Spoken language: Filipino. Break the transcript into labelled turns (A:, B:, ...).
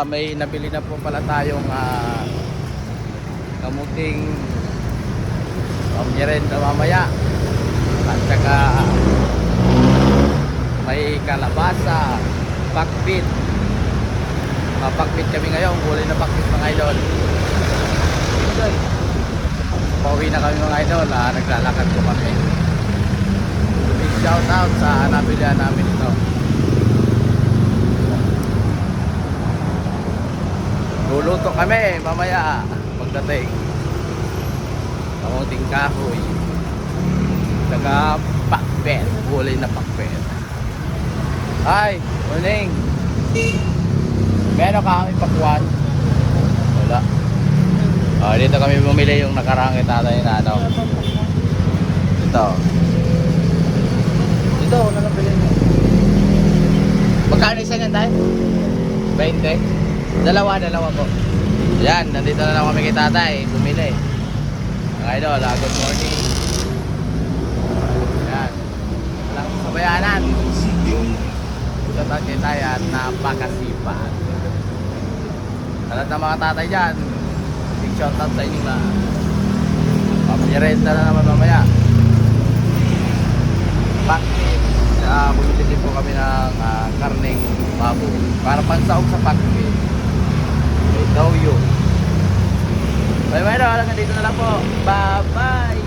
A: May nabili na po pala tayong kamuting pamyerenda mamaya. At saka may kalabasa, pakpit. Pakpit kami ngayon, kulay na pakpit mga idol. Pauwi na kami mga idol, naglalakad po kami. Big shout out sa nabilihan namin ito. Luluto kami mamaya pagdating. Kamuting kahoy. Saka pakpet, kulay na pakpet. Hi, morning. Meron ka kami pakwan? Wala. Dito kami bumili yung nakarang tatay na ano. Ito. Ito, ano lang bilhin mo? Magkano isa niyan tayo? 20? Dalawa po. Yan, nandito na lang kami kay tatay. Bumili. Mga idol, good morning. Yan. Walang sabayanan. Ito tayo kay tayo at napakasipag. Sa lahat ng mga tatay dyan, big shout out sa inyo na. Pamilirenta na naman mamaya. Pakpit. Bumili din po kami ng karneng baboy. Para pansaog sa pakpit. May daw yun. Bye bye daw. Hanggang dito na lang po. Bye bye.